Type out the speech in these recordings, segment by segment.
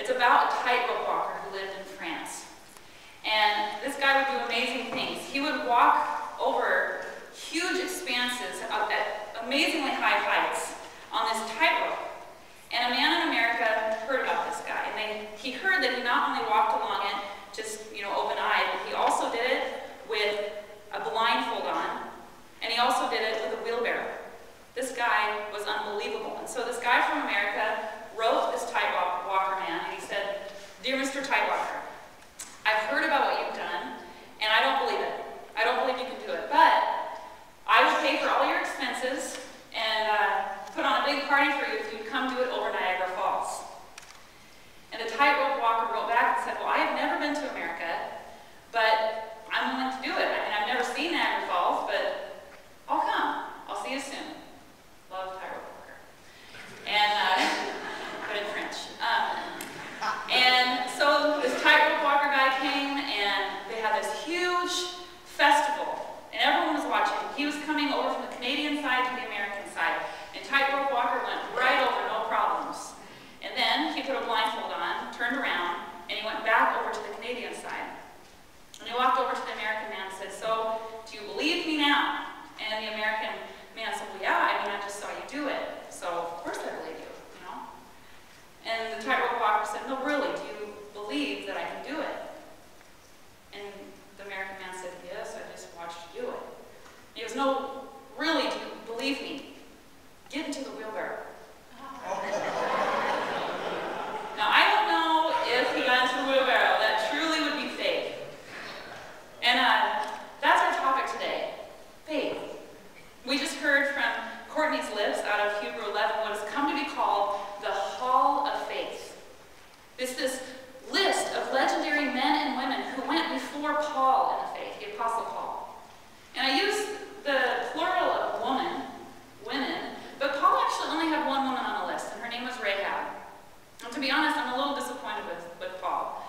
It's about a tightrope walker who lived in France. And this guy would do amazing things. He would walk over huge expanses at amazingly high heights on this tightrope. And a man in America heard about this guy. And he heard that he not only walked along it just, open-eyed, but he also did it with a blindfold on. And he also did it with a wheelbarrow. This guy was unbelievable. And so this guy from America wrote this tightrope walker man, and he said, "Dear Mr. Tightwalker, I've heard about what you've done, and I don't believe it. I don't believe you can do it. But I will pay for all your expenses and put on a big party for you if you'd come do it over Niagara Falls." And the tightrope walker wrote back and said, "Well, I have never been to America, but I'm willing to do it. I mean, I've never seen Niagara Falls, but I'll come. I'll see you soon. Love tightrope walker." And, but in French. And so this tightrope walker guy came, and they had this huge festival, and everyone was watching. He was coming over from the Canadian side to the American side, and tightrope walker went right over, no problems. And then he put a blindfold on, turned around, and he went back over to the Canadian side. And he walked over to the American man and said, "So, do you believe me now?" And the American man said, "Well, yeah, I mean, I just saw you do it, so of course I believe you, And the tightrope walker said, "No, really, do you believe that I can do it?" And the American man said, "Yes, I just watched you do it." He goes, "No, really, do you believe me? Get into the wheelbarrow." Now, I don't know if he got into the wheelbarrow. That truly would be faith. And that's our topic today, faith. We just heard from Courtney's lips out of Hebrew 11 what has come to be called the Hall of Faith. It's this list of legendary men and women who went before Paul in the faith, the Apostle Paul. And I use the plural of women, but Paul actually only had one woman on the list, and her name was Rahab. And to be honest, I'm a little disappointed with Paul,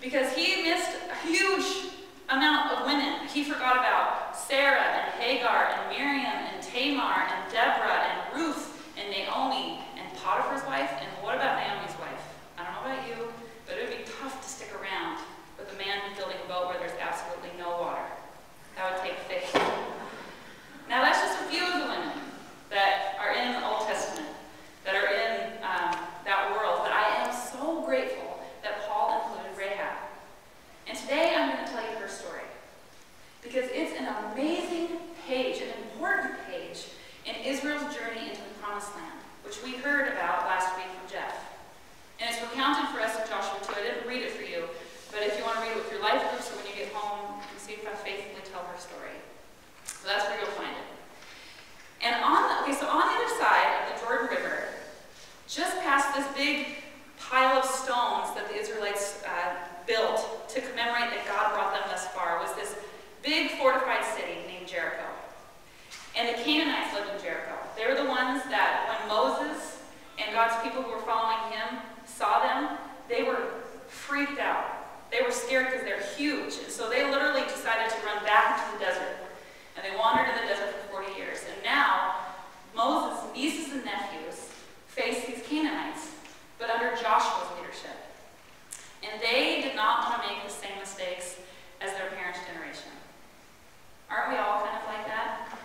because he missed a huge amount of women. He forgot about Sarah and Hagar and Miriam and Tamar and Deborah and Ruth and Naomi and Potiphar's wife. And what about Naomi's wife? I don't know about you, but it would be tough to stick around with a man building a boat where there's absolutely no water. That would take faith. Now, that's just a few of the women that are in the Old Testament, that are in that world. But I am so grateful that Paul included Rahab. And today I'm going to tell you her story, because it's an amazing page, an important page in Israel's journey into the Promised Land, which we heard about last week from Jeff. And it's recounted for us in Joshua 2. I didn't read it for you, but if you want to read it with your life groups or when you get home, you can see if I faithfully tell her story. So that's where you'll find it. And on the other side of the Jordan River, just past this big pile of stones that the Israelites built to commemorate that God brought them thus far, was this big fortified city named Jericho. And the Canaanites lived in Jericho. They were the ones that when Moses and God's people who were following him saw them, they were freaked out. They were scared because they're huge. And so they literally decided to run back into the desert. And they wandered in the desert for 40 years. And now, Moses' nieces and nephews face these Canaanites, but under Joshua's leadership. And they did not want to make the same mistakes as their parents' generation. Aren't we all kind of like that?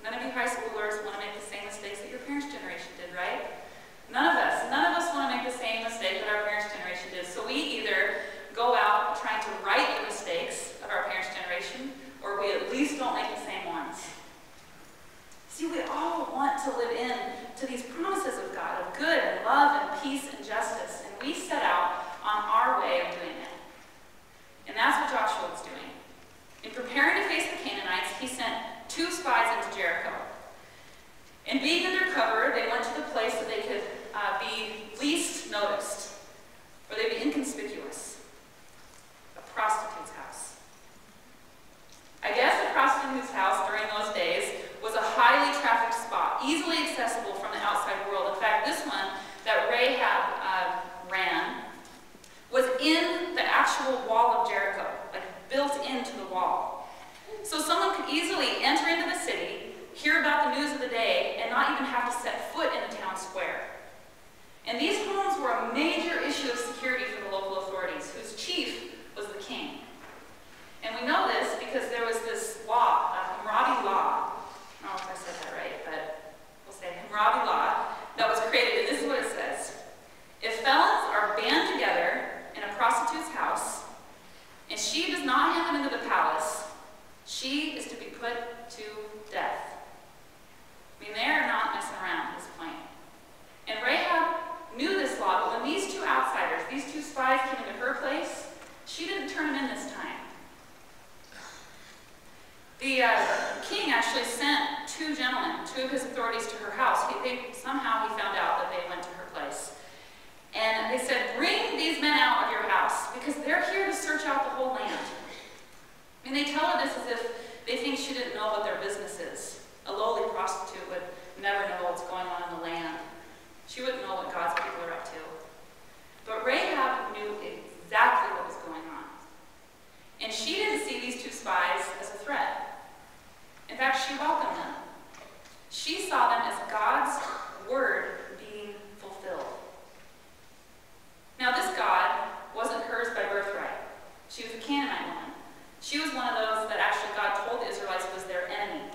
None of you high schoolers want to make the same mistakes that your parents' generation did, right? None of us want to make the same mistake that our parents' generation did. So we either go out trying to right the mistakes of our parents' generation, or we at least don't make the same ones. See, we all want to live in to these promises of God, of good and love and peace and justice, and we set out on our way of doing it. And that's what Joshua was doing. In preparing to face the Canaanites, he sent 2 spies into Jericho. And being under cover, they went to the place that they could be least noticed, or they'd be inconspicuous. A prostitute's house. I guess a prostitute's house during those days was a highly trafficked spot, easily accessible from the outside world. In fact, this one that Rahab know what God's people are up to. But Rahab knew exactly what was going on. And she didn't see these two spies as a threat. In fact, she welcomed them. She saw them as God's word being fulfilled. Now, this God wasn't hers by birthright. She was a Canaanite woman. She was one of those that actually God told the Israelites was their enemy.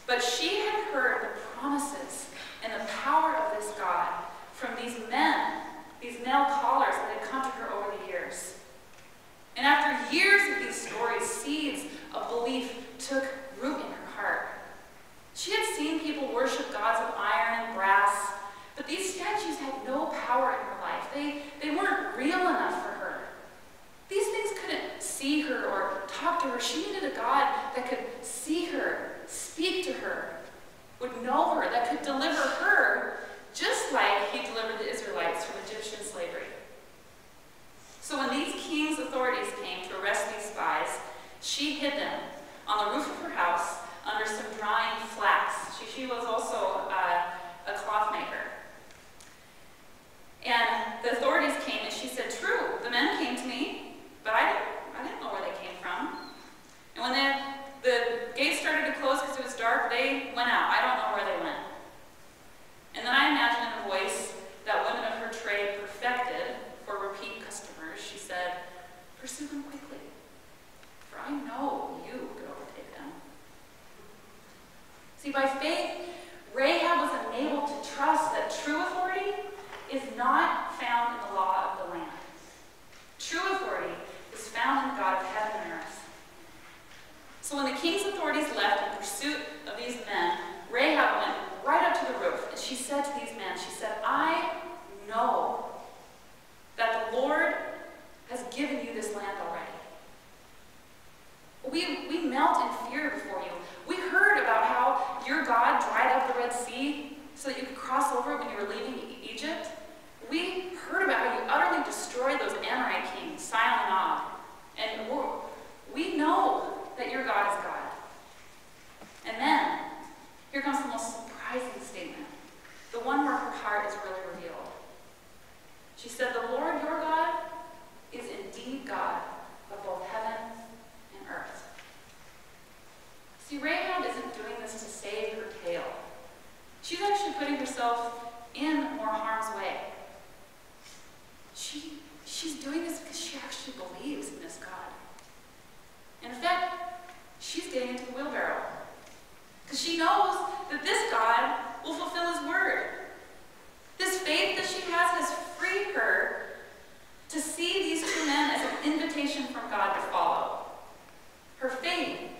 But she had heard the promises and the power of this God from these men, these male callers that had come to her over the years. And after years of these stories, seeds of belief took root in her heart. She had seen people worship gods of iron and brass, but these statues had no power in her life. They weren't real enough for her. These things couldn't see her or talk to her. She needed a God that could see her, speak to her, would know her, that could deliver her just like he delivered the Israelites from Egyptian slavery. So when these king's authorities came to arrest these spies, she hid them on the roof of her house under some drying flax. She was also a cloth maker. And the authorities came and she said, "True, the men came to me, but I didn't know where they came from." And when the gates started to close because it was dark, they went out. I don't know where they went. And then I imagine in a voice that women of her trade perfected for repeat customers, she said, "Pursue them quickly, for I know you could overtake them." See, by faith, Rahab was enabled to trust that true authority is not found in the law of the land. True authority is found in the God of heaven and earth. So when the king's authorities left in pursuit of these men, Rahab went right up to the roof, and she said to these men, she said, "I know that the Lord has given you this land already. We melt in fear before you. We heard about how your God dried up the Red Sea so that you could cross over it when you were leaving Egypt. We heard about how you utterly destroyed those Amorite kings, Sihon and Og. And we know that your God is God." And then, here comes the most surprising statement, the one where her heart is really revealed. She said, "The Lord your God is indeed God of both heaven and earth." See, Rahab isn't doing this to save her tail. She's actually putting herself in more harm's way. She's doing this because she actually believes in this God. And in fact, she's getting into the wheelbarrow because she knows that this God will fulfill his word. This faith that she has freed her to see these two men as an invitation from God to follow. Her faith